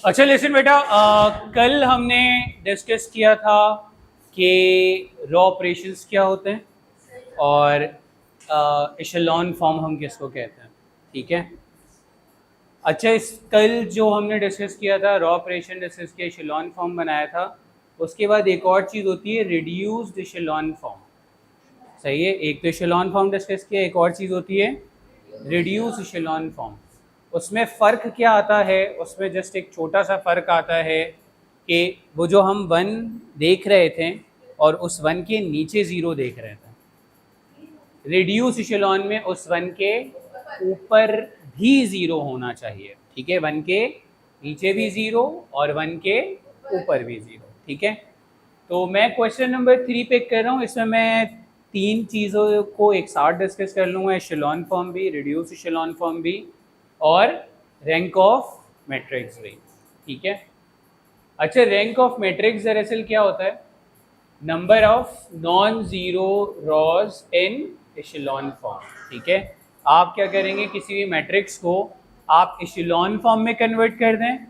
अच्छा लेसन बेटा, कल हमने डिस्कस किया था कि रॉ ऑपरेशंस क्या होते हैं और एशेलॉन फॉर्म हम किसको कहते हैं, ठीक है। अच्छा, इस कल जो हमने डिस्कस किया था रॉ ऑपरेशन डिस्कस किया, एशेलॉन फॉर्म बनाया था। उसके बाद एक और चीज़ होती है रिड्यूस्ड एशेलॉन फॉर्म, सही है। एक तो एशेलॉन फॉर्म डिस्कस किया, एक और चीज़ होती है रिड्यूस एशेलॉन फॉर्म। उसमें फ़र्क क्या आता है, उसमें जस्ट एक छोटा सा फ़र्क आता है कि वो जो हम वन देख रहे थे और उस वन के नीचे ज़ीरो देख रहे थे, रिड्यूस एशेलॉन में उस वन के ऊपर भी ज़ीरो होना चाहिए, ठीक है। वन के नीचे भी ज़ीरो और वन के ऊपर भी ज़ीरो, ठीक है। तो मैं क्वेश्चन नंबर 3 पिक कर रहा हूँ। इसमें मैं तीन चीज़ों को एक साथ डिस्कस कर लूँगा, एशेलॉन फॉर्म भी, रिड्यूस एशेलॉन फॉर्म भी और रैंक ऑफ मैट्रिक्स भी, ठीक है। अच्छा, रैंक ऑफ मैट्रिक्स दरअसल क्या होता है, number of non zero rows in echelon form, ठीक है। आप क्या करेंगे, किसी भी मैट्रिक्स को आप एशेलॉन फॉर्म में कन्वर्ट कर दें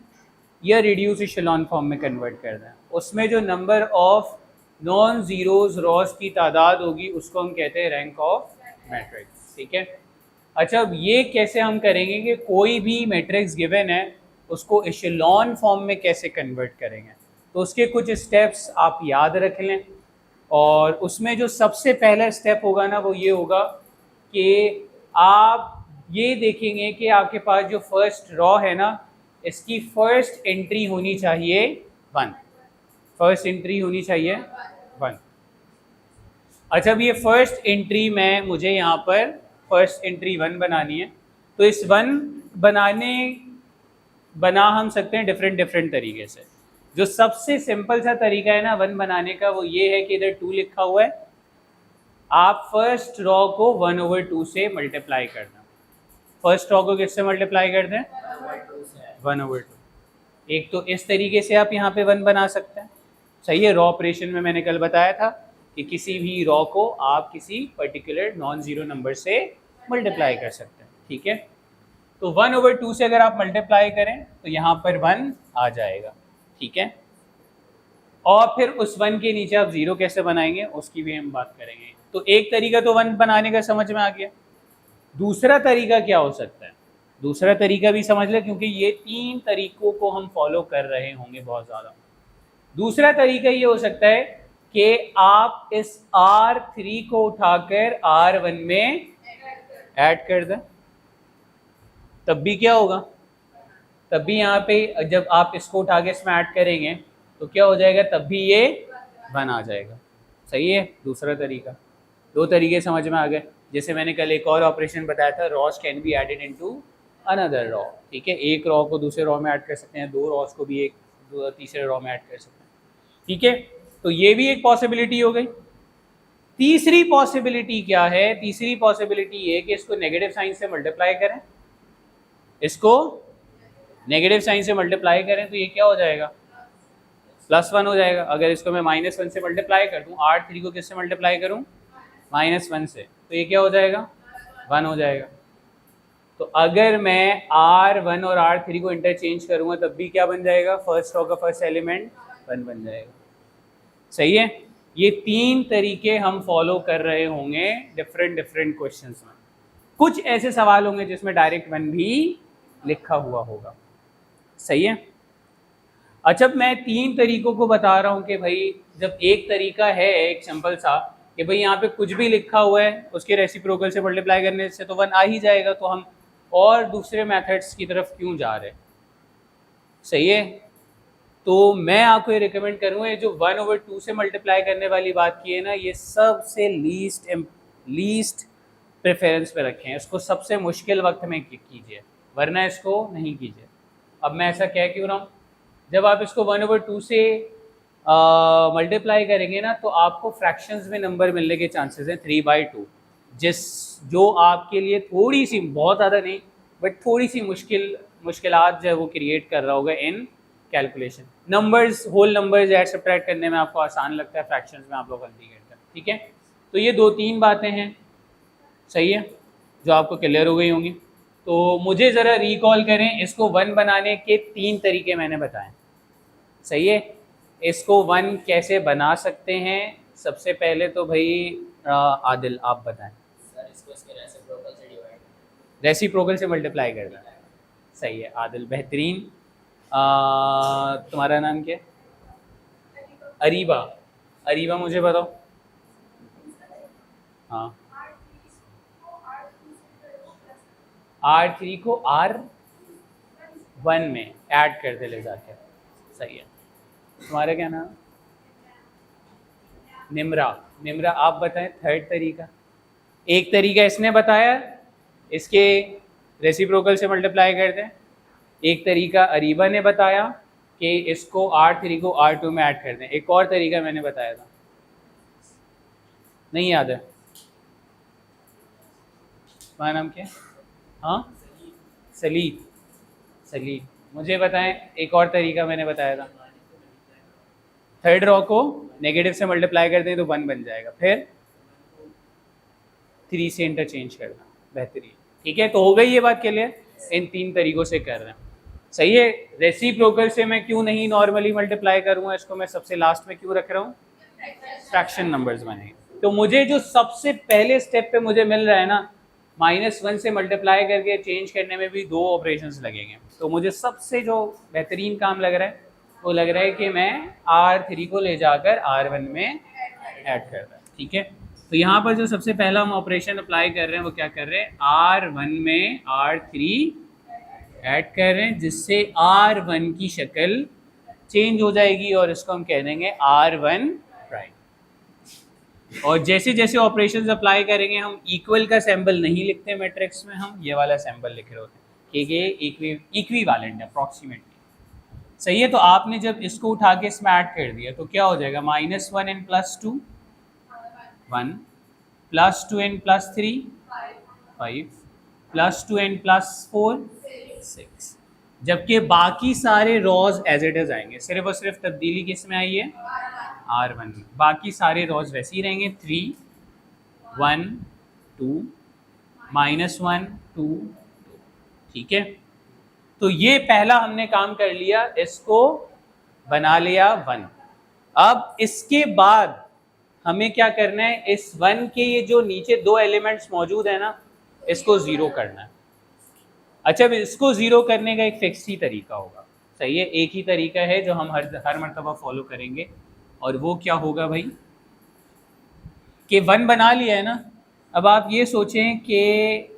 या रिड्यूस एशेलॉन फॉर्म में कन्वर्ट कर दें, उसमें जो number of non zeros rows की तादाद होगी उसको हम कहते हैं रैंक ऑफ मैट्रिक्स, ठीक है। अच्छा, अब ये कैसे हम करेंगे कि कोई भी मैट्रिक्स गिवन है उसको एशेलॉन फॉर्म में कैसे कन्वर्ट करेंगे, तो उसके कुछ स्टेप्स आप याद रख लें। और उसमें जो सबसे पहला स्टेप होगा ना, वो ये होगा कि आप ये देखेंगे कि आपके पास जो फर्स्ट रॉ है ना, इसकी फर्स्ट एंट्री होनी चाहिए 1, फर्स्ट एंट्री होनी चाहिए 1। अच्छा, अब ये फर्स्ट एंट्री में मुझे यहाँ पर फर्स्ट एंट्री 1 बनानी है, तो इस 1 बना हम सकते हैं डिफरेंट तरीके से। जो सबसे सिंपल सा तरीका है ना 1 बनाने का, वो ये है कि इधर 2 लिखा हुआ है, आप फर्स्ट रॉ को 1/2 से मल्टीप्लाई करना। फर्स्ट रॉ को किससे मल्टीप्लाई कर दें, 1/2। एक तो इस तरीके से आप यहाँ पे 1 बना सकते हैं, सही है। रॉ ऑपरेशन में मैंने कल बताया था कि किसी भी रॉ को आप किसी पर्टिकुलर नॉन ज़ीरो नंबर से मल्टीप्लाई कर सकते हैं, ठीक है। तो 1/2 से अगर आप मल्टीप्लाई करें तो यहाँ पर 1 आ जाएगा, ठीक है। और फिर उस 1 के नीचे आप 0 कैसे बनाएंगे उसकी भी हम बात करेंगे। तो एक तरीका तो 1 बनाने का समझ में आ गया। दूसरा तरीका क्या हो सकता है, दूसरा तरीका भी समझ लें, क्योंकि ये 3 तरीकों को हम फॉलो कर रहे होंगे बहुत ज़्यादा। दूसरा तरीका ये हो सकता है कि आप इस R3 को उठाकर R1 में ऐड कर दें, तब भी क्या होगा, तब भी यहाँ पे जब आप इसको उठा के इसमें ऐड करेंगे तो क्या हो जाएगा, तब भी ये 1 आ जाएगा, सही है। दूसरा तरीका, 2 तरीके समझ में आ गए। जैसे मैंने कल एक और ऑपरेशन बताया था, rows can be added into another row, ठीक है। एक रॉ को दूसरे रॉ में ऐड कर सकते हैं, 2 रॉस को भी एक तीसरे रॉ में ऐड कर सकते हैं, ठीक है। तो ये भी एक पॉसिबिलिटी हो गई। तीसरी पॉसिबिलिटी क्या है, तीसरी पॉसिबिलिटी ये कि इसको नेगेटिव साइन से मल्टीप्लाई करें, इसको नेगेटिव साइन से मल्टीप्लाई करें तो ये क्या हो जाएगा, +1 हो जाएगा। अगर इसको मैं -1 से मल्टीप्लाई कर दूँ, R3 को किससे मल्टीप्लाई करूँ, -1 से, तो ये क्या हो जाएगा, 1 हो जाएगा। तो अगर मैं R1 और R3 को इंटरचेंज करूँगा तब भी क्या बन जाएगा, फर्स्ट रॉ का फर्स्ट एलिमेंट 1 बन जाएगा, सही है। ये 3 तरीके हम फॉलो कर रहे होंगे डिफरेंट क्वेश्चंस में। कुछ ऐसे सवाल होंगे जिसमें डायरेक्ट 1 भी लिखा हुआ होगा, सही है। अच्छा, मैं 3 तरीकों को बता रहा हूँ कि भाई जब एक तरीका है एक सिंपल सा कि भाई यहाँ पे कुछ भी लिखा हुआ है उसके रेसिप्रोकल से मल्टीप्लाई करने से तो 1 आ ही जाएगा, तो हम और दूसरे मेथड्स की तरफ क्यों जा रहे हैं, सही है। तो मैं आपको ये रिकमेंड करूँगा, ये जो 1/2 से मल्टीप्लाई करने वाली बात की है ना, ये सबसे लीस्ट प्रेफरेंस पे रखें, इसको सबसे मुश्किल वक्त में कीजिए, वरना इसको नहीं कीजिए। अब मैं ऐसा कह क्यों रहा हूँ, जब आप इसको 1/2 से मल्टीप्लाई करेंगे ना तो आपको फ्रैक्शंस में नंबर मिलने के चांसेस हैं 3/2, जो आपके लिए थोड़ी सी, बहुत ज़्यादा नहीं बट थोड़ी सी मुश्किलात जो है वो क्रिएट कर रहा होगा in calculation. Numbers, whole numbers add subtract करने में आपको आसान लगता है, फ्रैक्शंस में आप लोग गलती करते हैं, ठीक है। तो ये 2-3 बातें हैं, सही है, जो आपको क्लियर हो गई होंगी। तो मुझे ज़रा रिकॉल करें, इसको 1 बनाने के 3 तरीके मैंने बताए, सही है। इसको 1 कैसे बना सकते हैं, सबसे पहले तो भाई आदिल आप बताएं। सर इसको इसके रेसिप्रोकल से डिवाइड, रेसिप्रोकल से मल्टीप्लाई करना है, सही है आदिल, बेहतरीन। तुम्हारा नाम क्या है? अरीबा। अरीबा मुझे बताओ। हाँ, R3 को R1 में ऐड करते ले जाके, सही है। तुम्हारा क्या नाम? निमरा। निमरा आप बताएं थर्ड तरीका। एक तरीका इसने बताया, इसके रेसिप्रोकल से मल्टीप्लाई करते हैं। एक तरीका अरीबा ने बताया कि इसको R3 को R2 में ऐड कर दें। एक और तरीका मैंने बताया था, नहीं याद है? तुम्हारा नाम क्या है? हाँ, सलीम। सलीम, मुझे बताएं एक और तरीका मैंने बताया था। थर्ड रॉ को नेगेटिव से मल्टीप्लाई कर दें तो 1 बन जाएगा, फिर 3 से इंटरचेंज करना, बेहतरीन। ठीक है, तो हो गई ये बात क्लियर। इन 3 तरीकों से कर रहे हैं, सही है। रेसिप्रोकल से मैं क्यों नहीं नॉर्मली मल्टीप्लाई करूंगा, इसको मैं सबसे लास्ट में क्यों रख रहा हूँ? फ्रैक्शन नंबर्स बनेंगे। तो मुझे जो सबसे पहले स्टेप पे मुझे मिल रहा है ना, -1 से मल्टीप्लाई करके चेंज करने में भी 2 ऑपरेशंस लगेंगे। तो मुझे सबसे जो बेहतरीन काम लग रहा है वो लग रहा है कि मैं R3 को ले जाकर R1 में ऐड कर रहा है। ठीक है, तो यहाँ पर जो सबसे पहला हम ऑपरेशन अप्लाई कर रहे हैं वो क्या कर रहे हैं, R1 में R3 ऐड कर रहे हैं, जिससे R1 की शक्ल चेंज हो जाएगी और इसको हम कह देंगे R1 प्राइम। और जैसे जैसे ऑपरेशंस अप्लाई करेंगे हम इक्वल का सिंबल नहीं लिखते मैट्रिक्स में, हम ये वाला सिंबल लिख रहे होते हैं कि ये इक्विवेलेंट है, अप्रॉक्सीमेटली, सही है। तो आपने जब इसको उठा के इसमें ऐड कर दिया तो क्या हो जाएगा, -1 एंड +2 1, +2 एंड +3 5, +2 एंड +4 6। जबकि बाकी सारे रॉज एज इट इज आएंगे, सिर्फ और सिर्फ तब्दीली किस में आई है, R1 में। बाकी सारे रॉज वैसे ही रहेंगे, 3 1 2 -1 2 2। ठीक है, तो ये पहला हमने काम कर लिया, इसको बना लिया 1। अब इसके बाद हमें क्या करना है, इस 1 के ये जो नीचे 2 एलिमेंट्स मौजूद है ना, इसको 0 करना है। अच्छा, अब इसको 0 करने का एक फिक्स ही तरीका होगा, सही है। एक ही तरीका है जो हम हर मर्तबा फॉलो करेंगे, और वो क्या होगा भाई, कि 1 बना लिया है ना। अब आप ये सोचें कि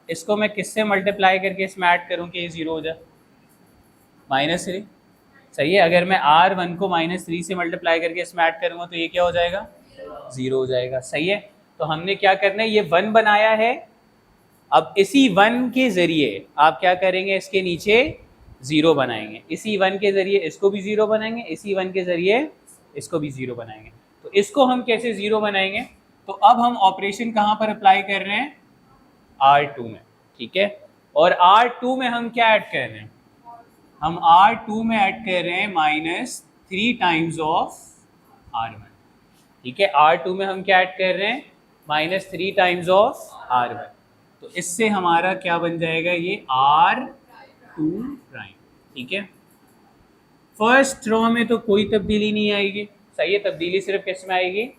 इसको मैं किससे मल्टीप्लाई करके इसमें ऐड करूं कि ये 0 हो जाए, -3, सही है। अगर मैं R1 को -3 से मल्टीप्लाई करके इसमें ऐड करूंगा तो ये क्या हो जाएगा, 0 हो जाएगा, सही है। तो हमने क्या करना है, ये 1 बनाया है, अब इसी 1 के ज़रिए आप क्या करेंगे, इसके नीचे 0 बनाएंगे, इसी 1 के ज़रिए इसको भी 0 बनाएंगे, इसी 1 के ज़रिए इसको भी 0 बनाएंगे। तो इसको हम कैसे 0 बनाएंगे, तो अब हम ऑपरेशन कहाँ पर अप्लाई कर रहे हैं, R2 में। ठीक है, और R2 में हम क्या ऐड कर रहे हैं, हम R2 में ऐड कर रहे हैं -3 टाइम्स ऑफ R1। ठीक है, R2 में हम क्या ऐड कर रहे हैं, -3 टाइम्स ऑफ R1। तो इससे हमारा क्या बन जाएगा, ये R2 प्राइम। ठीक है, फर्स्ट रॉ में तो कोई तब्दीली नहीं आएगी, सही है। तब्दीली सिर्फ किस में आएगी,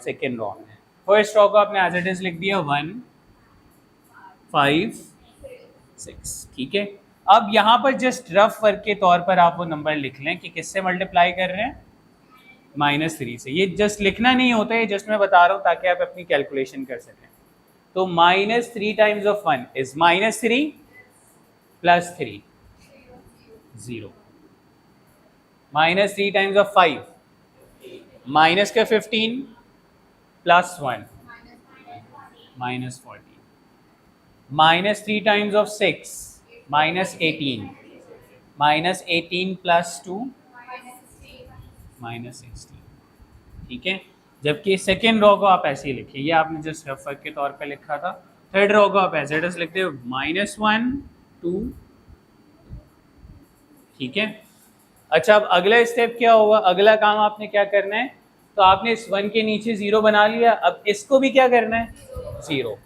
सेकेंड रॉ में। फर्स्ट रॉ को आपने एज इट इज लिख दिया 1 5 6। ठीक है, अब यहाँ पर जस्ट रफ वर्क के तौर पर आप वो नंबर लिख लें कि किससे मल्टीप्लाई कर रहे हैं, -3 से। ये जस्ट लिखना नहीं होता है, जस्ट मैं बता रहा हूँ ताकि आप अपनी कैलकुलेशन कर सकें। तो -3 times of 1 is -3 + 3 0, -3 times of 5 minus का 15 + 1 -14, -3 टाइम्स ऑफ 6 -18, -18 + 2 -16। ठीक है, जबकि सेकेंड रॉ को आप ऐसे ही लिखिए, ये आपने जस्ट रफ वर्क के तौर पे लिखा था। थर्ड रॉ को आप एज इट इज लिखते हो -1 2। ठीक है, अच्छा, अब अगला स्टेप क्या होगा, अगला काम आपने क्या करना है, तो आपने इस 1 के नीचे 0 बना लिया, अब इसको भी क्या करना है, 0।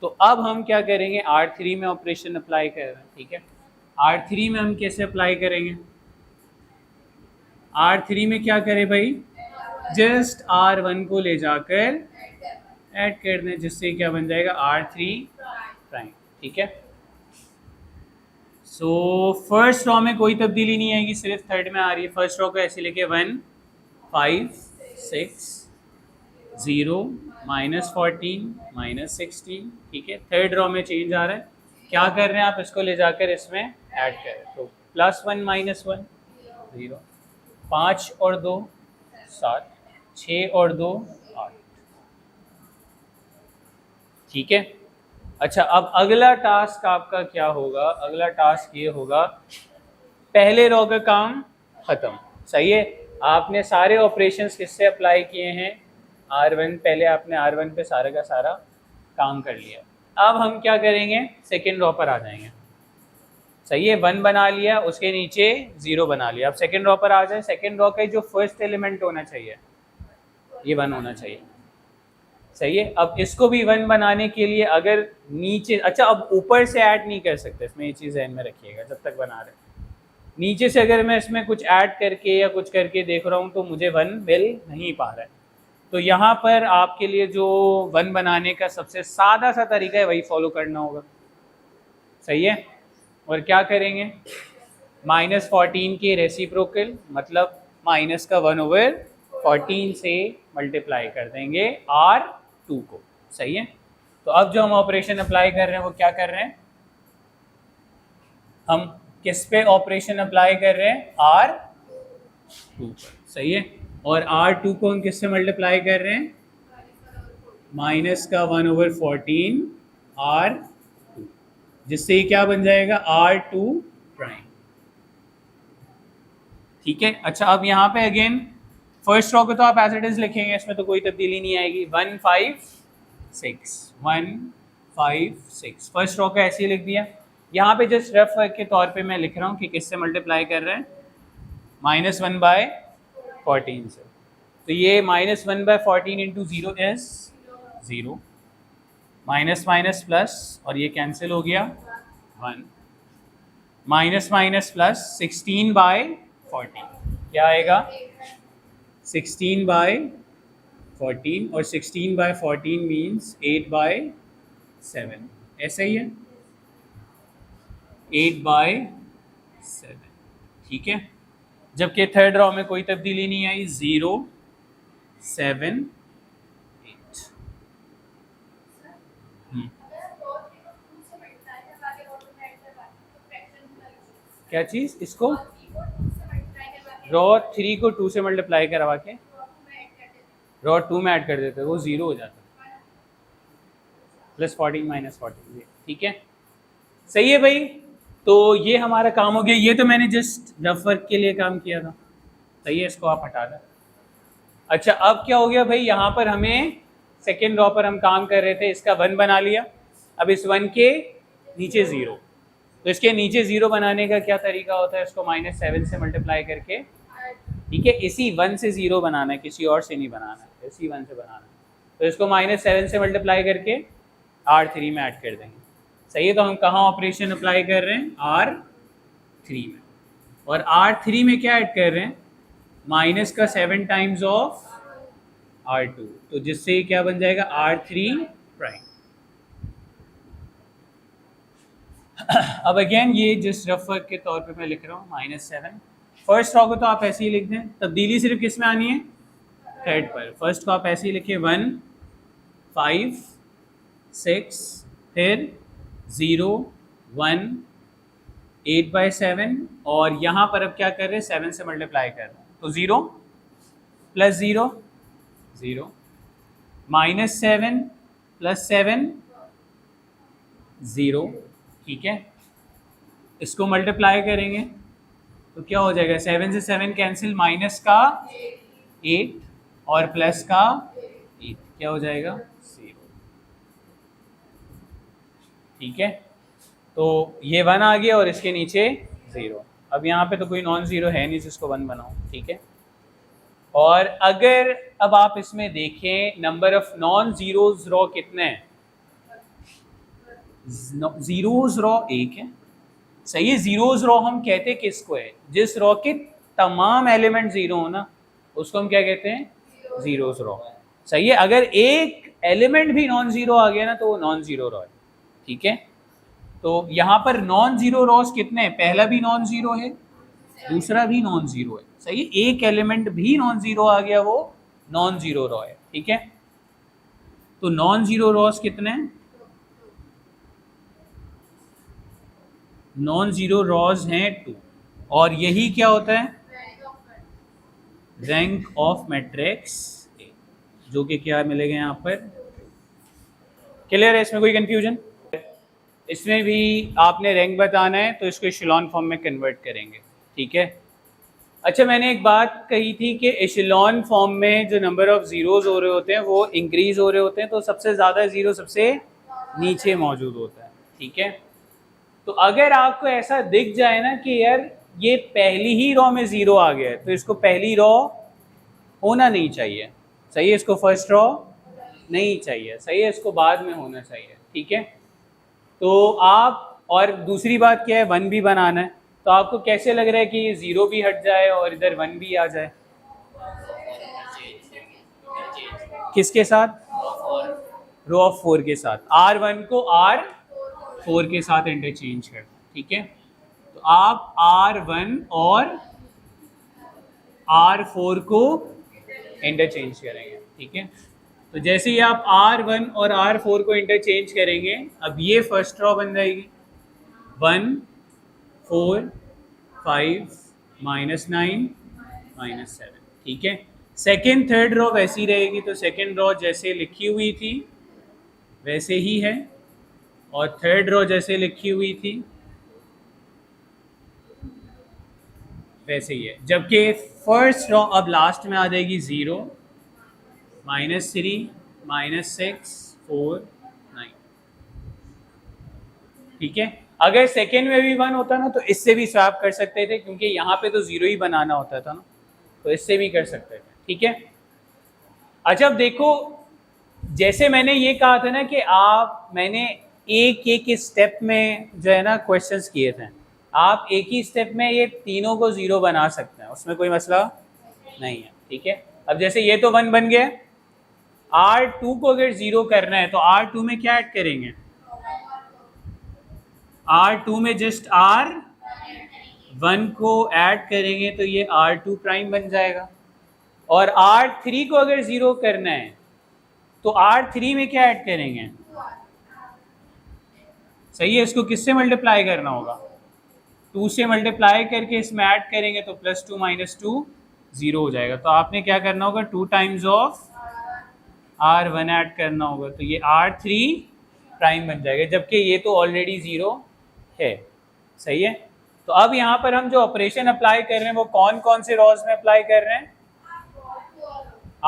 तो अब हम क्या करेंगे, R3 में ऑपरेशन अप्लाई कर रहे हैं, ठीक है। R3 में हम कैसे अप्लाई करेंगे, R3 में क्या करें भाई, जस्ट R1 को ले जाकर ऐड कर दें, जिससे क्या बन जाएगा R3 प्राइम, ठीक है। सो फर्स्ट रॉ में कोई तब्दीली नहीं आएगी, सिर्फ थर्ड में आ रही है। फर्स्ट रॉ को ऐसे लेके 1 5 6 0 -14 -16, ठीक है। थर्ड रॉ में चेंज आ रहा है, क्या कर रहे हैं आप, इसको ले जाकर इसमें ऐड करें, तो +1 -1 0, 5 और 2 7, 6 और 2 8, ठीक है। अच्छा, अब अगला टास्क आपका क्या होगा, अगला टास्क ये होगा, पहले रो का काम खत्म, सही है। आपने सारे ऑपरेशंस किससे अप्लाई किए हैं, R1, पहले आपने R1 पे सारा का सारा काम कर लिया। अब हम क्या करेंगे, सेकेंड रो पर आ जाएंगे, सही है। 1 बना लिया, उसके नीचे 0 बना लिया। अब सेकेंड रो पर आ जाए, सेकेंड रो का जो फर्स्ट एलिमेंट होना चाहिए ये 1 होना चाहिए, सही है। अब इसको भी 1 बनाने के लिए अगर नीचे, अच्छा अब ऊपर से ऐड नहीं कर सकते, इसमें ये चीज़ ध्यान में रखिएगा जब तक बना रहे। नीचे से अगर मैं इसमें कुछ ऐड करके या कुछ करके देख रहा हूँ तो मुझे 1 मिल नहीं पा रहा है। तो यहाँ पर आपके लिए जो 1 बनाने का सबसे सादा सा तरीका है वही फॉलो करना होगा, सही है। और क्या करेंगे, -14 के रेसिप्रोकल, मतलब माइनस का 1/14 से मल्टीप्लाई कर देंगे R2 को, सही है। तो अब जो हम ऑपरेशन अप्लाई कर रहे हैं वो क्या कर रहे हैं, हम किस पे ऑपरेशन अप्लाई कर रहे हैं, R2 पर, सही है। और R2 को हम किससे मल्टीप्लाई कर रहे हैं, माइनस का 1/14 R2, जिससे ये क्या बन जाएगा, R2 प्राइम, ठीक है। अच्छा, अब यहाँ पे अगेन फर्स्ट रॉ को तो आप एज इट इज लिखेंगे, इसमें तो कोई तब्दीली नहीं आएगी। 1 5 6 1 5 6, फर्स्ट रॉ का ऐसे ही लिख दिया। यहाँ पे जस्ट रफ वर्क के तौर पे मैं लिख रहा हूँ कि किससे मल्टीप्लाई कर रहे हैं, -1/14 से। तो ये -1/14 into 0 is 0, minus minus plus, और ये कैंसिल हो गया 1, माइनस माइनस प्लस 16/14, क्या आएगा 16/14, और 16/14 मीन्स 8/7, ऐसा ही है 8/7, ठीक है। जबकि थर्ड रॉ में कोई तब्दीली नहीं आई, 0 7 8। क्या चीज़, इसको रॉ 3 को 2 से मल्टीप्लाई करवा के रॉ 2 में ऐड कर देते, वो 0 हो जाता, +14 -14, ठीक है, सही है भाई। तो ये हमारा काम हो गया, ये तो मैंने जस्ट रफ वर्क के लिए काम किया था, सही है, इसको आप हटा दें। अच्छा, अब क्या हो गया भाई, यहाँ पर हमें सेकेंड रॉ पर हम काम कर रहे थे, इसका 1 बना लिया। अब इस 1 के नीचे 0, तो इसके नीचे 0 बनाने का क्या तरीका होता है, इसको -7 से मल्टीप्लाई करके, ठीक है। इसी 1 से 0 बनाना है, किसी और से नहीं बनाना है, इसी 1 से बनाना है। तो इसको -7 से मल्टीप्लाई करके R3 में ऐड कर देंगे, सही है। तो हम कहाँ ऑपरेशन अप्लाई कर रहे हैं, R3 में। और R3 में क्या ऐड कर रहे हैं, माइनस का 7 टाइम्स ऑफ R2, तो जिससे क्या बन जाएगा, R3 प्राइम। अब अगेन ये जिस रफ वर्क के तौर पे मैं लिख रहा हूँ, -7। फर्स्ट रॉ को तो आप ऐसे ही लिख दें, तब्दीली सिर्फ किस में आनी है, थर्ड पर। फर्स्ट को आप ऐसे ही लिखिए, 1 5 6, फिर 0 1 8/7, और यहाँ पर अब क्या कर रहे हैं, 7 से मल्टीप्लाई कर रहे हैं, तो 0 + 0 0, -7 + 7 0, ठीक है। इसको मल्टीप्लाई करेंगे तो क्या हो जाएगा, 7 से 7 कैंसिल, माइनस का 8 और प्लस का 8, क्या हो जाएगा 0, ठीक है। तो ये 1 आ गया और इसके नीचे 0। अब यहाँ पे तो कोई नॉन ज़ीरो है नहीं जिसको 1 बनाऊँ, ठीक है। और अगर अब आप इसमें देखें, number of non zeros raw कितने हैं, जीरोज रॉ एक है, सही है। जीरोज रॉ हम कहते किसको है, जिस रॉ के तमाम एलिमेंट जीरो हो ना, उसको हम क्या कहते हैं, जीरोज रॉ। सही है। अगर एक एलिमेंट भी नॉन जीरो आ गया ना तो वो नॉन जीरो रॉ है। ठीक है, तो यहाँ पर नॉन जीरो रॉस कितने हैं, पहला भी नॉन जीरो है, दूसरा भी नॉन जीरो है। सही है, एक एलिमेंट भी नॉन जीरो आ गया वो नॉन जीरो रॉ है। ठीक है, तो नॉन जीरो रॉस कितने हैं, नॉन जीरो रॉज हैं 2। और यही क्या होता है, रैंक ऑफ मैट्रिक्स ए, जो कि क्या मिलेगा यहाँ पर। क्लियर है, इसमें कोई कंफ्यूजन, इसमें भी आपने रैंक बताना है तो इसको एशेलॉन फॉर्म में कन्वर्ट करेंगे। ठीक है, अच्छा मैंने एक बात कही थी कि एशेलॉन फॉर्म में जो नंबर ऑफ जीरोज हो रहे होते हैं वो इंक्रीज हो रहे होते हैं, तो सबसे ज़्यादा जीरो सबसे नीचे मौजूद होता है। ठीक है, तो अगर आपको ऐसा दिख जाए ना कि यार ये पहली ही रॉ में ज़ीरो आ गया है, तो इसको पहली रॉ होना नहीं चाहिए। सही है, इसको फर्स्ट रॉ नहीं चाहिए। सही है, इसको बाद में होना चाहिए। ठीक है, तो आप, और दूसरी बात क्या है, वन भी बनाना है, तो आपको कैसे लग रहा है कि ये ज़ीरो भी हट जाए और इधर वन भी आ जाए, किसके साथ, रो ऑफ 4 के साथ, R1 को R4 के साथ इंटरचेंज कर। ठीक है, तो आप R1 और R4 को इंटरचेंज करेंगे। ठीक है, तो जैसे ही आप R1 और R4 को इंटरचेंज करेंगे, अब ये फर्स्ट रॉ बन जाएगी 1 4 5 -9 -7। ठीक है, सेकेंड थर्ड रॉ वैसी रहेगी, तो सेकेंड रॉ जैसे लिखी हुई थी वैसे ही है, और थर्ड रॉ जैसे लिखी हुई थी वैसे ही है। जबकि फर्स्ट रॉ अब लास्ट में आ जाएगी 0 -3 -6 4 9। ठीक है, अगर सेकेंड में भी 1 होता ना तो इससे भी स्वैप कर सकते थे, क्योंकि यहाँ पे तो 0 ही बनाना होता था ना, तो इससे भी कर सकते थे। ठीक है, अच्छा अब देखो, जैसे मैंने ये कहा था ना कि मैंने एक एक स्टेप में जो है ना क्वेश्चंस किए थे, आप एक ही स्टेप में ये तीनों को 0 बना सकते हैं, उसमें कोई मसला नहीं है। ठीक है, अब जैसे ये तो 1 बन गया, R2 को अगर 0 करना है तो R2 में क्या ऐड करेंगे, R2 में जस्ट R1 को ऐड करेंगे तो ये R2 प्राइम बन जाएगा। और R3 को अगर 0 करना है तो R3 में क्या ऐड करेंगे, सही है, इसको किससे मल्टीप्लाई करना होगा, 2 से मल्टीप्लाई करके इसमें ऐड करेंगे तो +2 -2 0 हो जाएगा। तो आपने क्या करना होगा, 2 टाइम्स ऑफ R1 ऐड करना होगा, तो ये R3 प्राइम बन जाएगा, जबकि ये तो ऑलरेडी 0 है। सही है, तो अब यहाँ पर हम जो ऑपरेशन अप्लाई कर रहे हैं वो कौन कौन से रॉज में अप्लाई कर रहे हैं,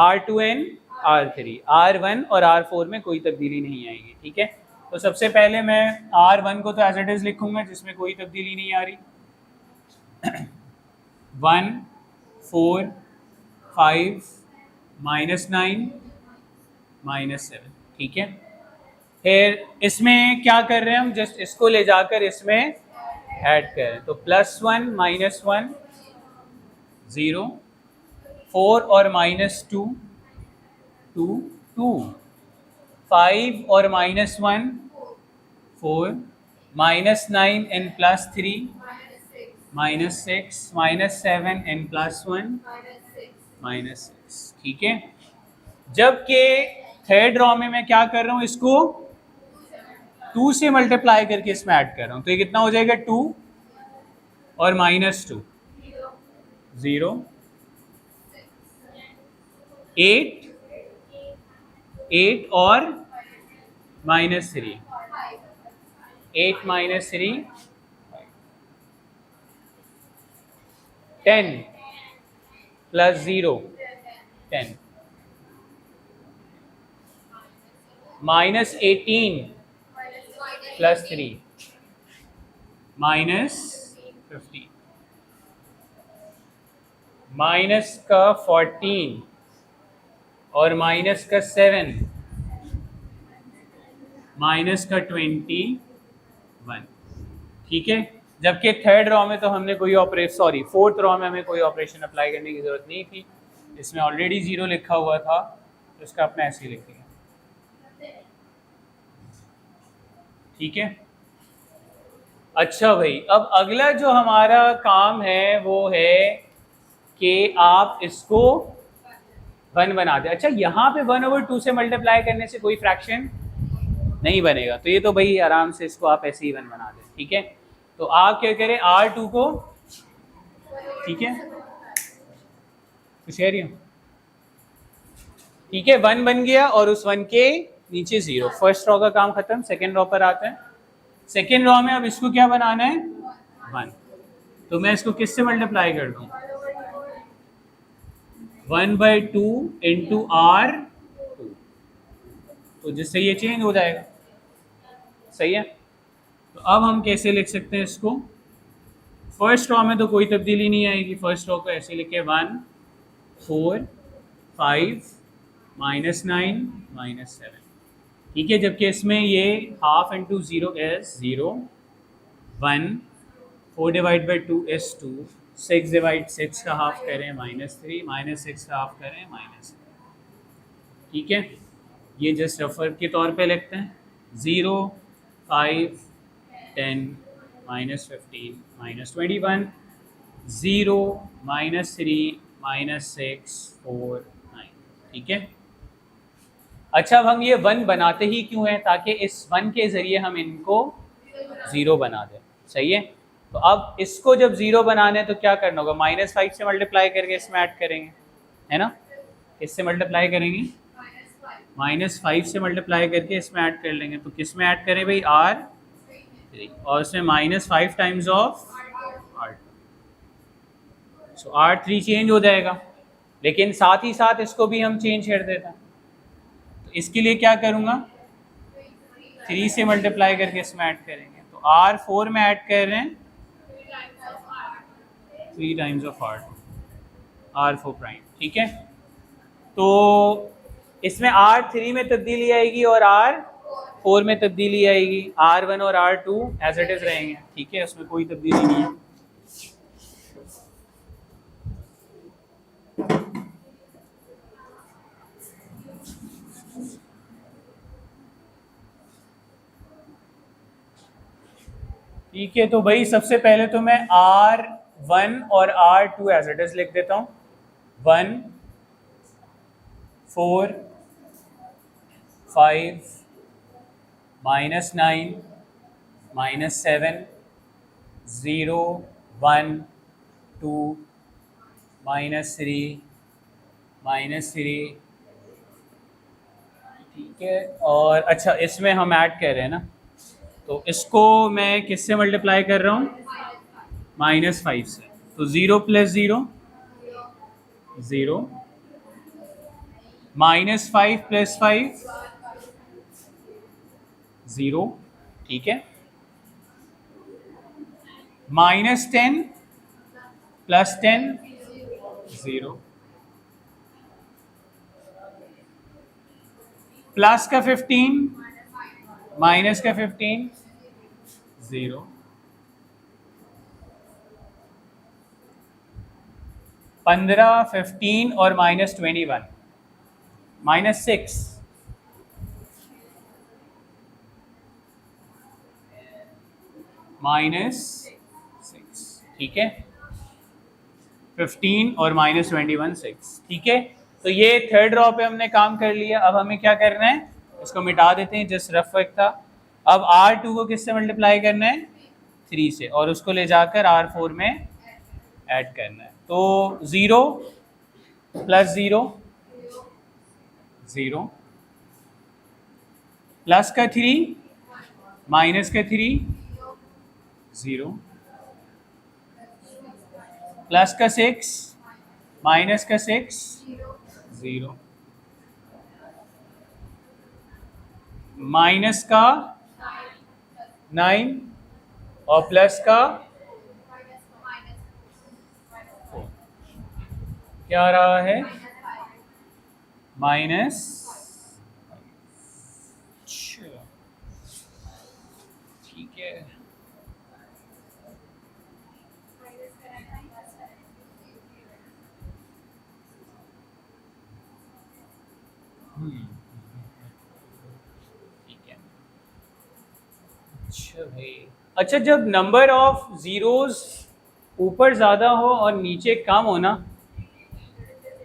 R2 एंड R3, R1 और R4 में कोई तब्दीली नहीं आएगी। ठीक है, तो सबसे पहले मैं R1 को तो एज इट इज लिखूंगा जिसमें कोई तब्दीली नहीं आ रही, 1 4 5 -9 -7। ठीक है, फिर इसमें क्या कर रहे हैं हम, जस्ट इसको ले जाकर इसमें ऐड करें, तो +1 -1 0, 4 और -2 2 2, 5 और -1 4, -9 and +3 -6, -7 and +1 -6। ठीक है, जबकि थर्ड रॉ में मैं क्या कर रहा हूँ, इसको 2 से मल्टीप्लाई करके इसमें ऐड कर रहा हूँ, तो ये कितना हो जाएगा, 2 और -2 0, 8 8 और -3 8 -3 10 +0 10, -18 +3 -15, माइनस का 14 और माइनस का 7, माइनस का 20 1, ठीक है। जबकि थर्ड रॉ में तो हमने कोई फोर्थ रॉ में हमें कोई ऑपरेशन अप्लाई करने की ज़रूरत नहीं थी, इसमें ऑलरेडी 0 लिखा हुआ था, तो इसका अपना ऐसे ही लिखेंगे, ठीक है। अच्छा भाई, अब अगला जो हमारा काम है वो है कि आप इसको 1 बना दें। अच्छा, यहाँ पे 1/2 से मल्टीप्लाई करने से कोई फ्रैक्शन नहीं बनेगा, तो ये तो भाई आराम से इसको आप ऐसे ही 1 बना दें, ठीक है। तो आप क्या करें, R2 को, ठीक है, कुछ कह रही हूँ, ठीक है, 1 बन गया और उस 1 के नीचे 0। फर्स्ट रॉ का काम खत्म, सेकेंड रॉ पर आते हैं। सेकेंड रॉ में अब इसको क्या बनाना है, 1, तो मैं इसको किससे मल्टीप्लाई कर दूं, 1/2 इंटू R2, तो जिससे ये चेंज हो जाएगा, सही है। तो अब हम कैसे लिख सकते हैं इसको, फर्स्ट रॉ में तो कोई तब्दीली नहीं आएगी, फर्स्ट रॉ को ऐसे लिखे 1 4 5 -9 -7, ठीक है। जबकि इसमें ये half into 0 is 0, 1 4 divide by 2 is 2, 6 divide 6 का हाफ करें -3, -6 का हाफ करें -3, ठीक है। ये जस्ट रफर के तौर पे लिखते हैं, 0 5 10 -15 -21 0 -3 -6 4 9, ठीक है। अच्छा, अब हम ये 1 बनाते ही क्यों हैं, ताकि इस 1 के ज़रिए हम इनको 0 बना दें, सही है। तो अब इसको जब 0 बनाने तो क्या करना होगा, -5 से मल्टीप्लाई करके इसमें ऐड करेंगे, है ना। इससे मल्टीप्लाई करेंगे, -5 से मल्टीप्लाई करके इसमें ऐड कर लेंगे, तो किस में ऐड करें भाई, R3, और इसमें -5 times of R2, so R3 change हो जाएगा, लेकिन साथ ही साथ इसको भी हम चेंज कर देते हैं। तो इसके लिए क्या करूँगा, 3 से मल्टीप्लाई करके इसमें ऐड करेंगे, तो R4 में ऐड कर रहे हैं 3 टाइम्स ऑफ R4 प्राइम, ठीक है। तो इसमें R3 में तब्दीली आएगी और R4 में तब्दीली आएगी, R1 और R2 एज इट इज रहेंगे, ठीक है, उसमें कोई तब्दीली नहीं है। ठीक है, तो भाई सबसे पहले तो मैं R1 और R2 एज इट इज लिख देता हूँ, 1 4 5 -9 -7 0 1 2 -3 -3, ठीक है। और अच्छा, इसमें हम ऐड कर रहे हैं ना, तो इसको मैं किससे मल्टीप्लाई कर रहा हूँ, -5 से, तो 0 + 0 0, -5 + 5 0, ठीक है, -10 + 10 0, प्लस का 15 माइनस का 15 0, 15 15 और -21 -6, -6, ठीक है, 15 और -21 6, ठीक है। तो ये थर्ड रॉ पे हमने काम कर लिया। अब हमें क्या करना है, इसको मिटा देते हैं, जस्ट रफ वर्क था। अब R2 को किससे मल्टीप्लाई करना है, 3 से, और उसको ले जाकर R4 में ऐड करना है। तो 0 + 0 0, प्लस का 3 माइनस का 3 0, प्लस का 6 माइनस का 6 0, माइनस का 9 और प्लस का 4, क्या रहा है, -, ठीक है। ठीक है। अच्छा भाई, अच्छा जब नंबर ऑफ जीरोस ऊपर ज़्यादा हो और नीचे कम हो ना,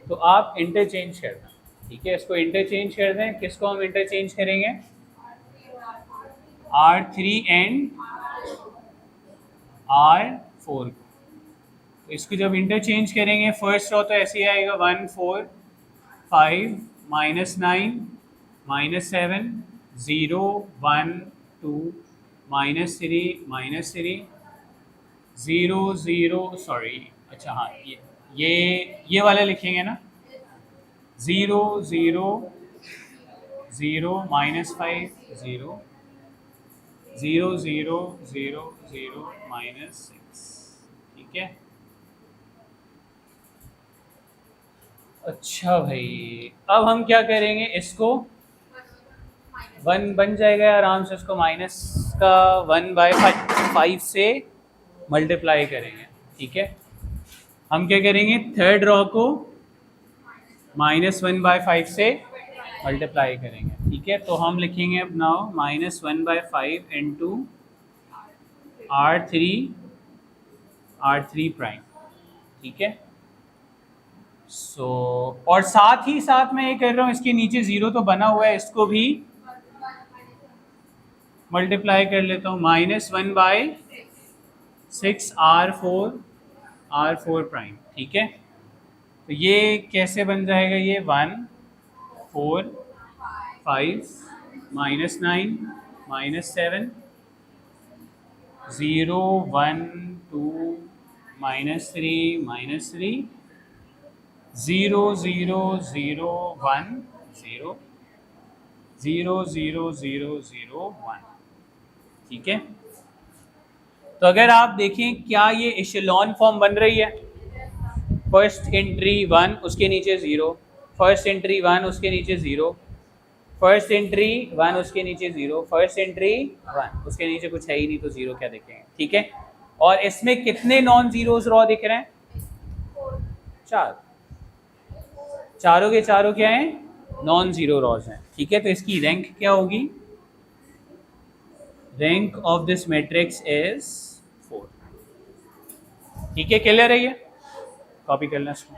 तो आप इंटरचेंज करना। ठीक है, इसको इंटरचेंज कर दें। किसको हम इंटरचेंज करेंगे? R3 एंड R4 को। तो इसको जब इंटरचेंज करेंगे, फर्स्ट रो तो ऐसे ही आएगा 1 4 5 -9 -7 0 1 2 -3 0 0 सॉरी, अच्छा हाँ, ये वाला लिखेंगे ना, 0 0 0 -5 0 0 0 0 0 -6। ठीक है। अच्छा भाई, अब हम क्या करेंगे, इसको 1 बन जाएगा आराम से, इसको माइनस का 1/5 से मल्टीप्लाई करेंगे। ठीक है, हम क्या करेंगे, थर्ड रॉ को -1/5 से मल्टीप्लाई करेंगे। ठीक है, तो हम लिखेंगे अब नाउ -1/5 इंटू R3 प्राइम। ठीक है, सो और साथ ही साथ मैं ये कर रहा हूँ, इसके नीचे जीरो तो बना हुआ है, इसको भी मल्टीप्लाई कर लेता हूँ, -1/6 R4 प्राइम। ठीक है, तो ये कैसे बन जाएगा, ये 1 4 5 -9 -7 0 1 2 -3 0 0 0 1 0 0 0 0 0 1। ठीक है, तो अगर आप देखें, क्या ये इशेलॉन फॉर्म बन रही है? फर्स्ट एंट्री 1, उसके नीचे 0, फर्स्ट एंट्री 1, उसके नीचे 0, फर्स्ट एंट्री 1, उसके नीचे 0, फर्स्ट एंट्री 1, उसके नीचे कुछ है ही नहीं, तो 0 क्या देखेंगे। ठीक है, और इसमें कितने नॉन जीरोस रॉ दिख रहे हैं? 4, चारों के चारों क्या हैं? नॉन जीरो रॉज हैं। ठीक है, तो इसकी रैंक क्या होगी? Rank of this matrix is 4। ठीक है, क्लियर है ये? कॉपी करना इसको।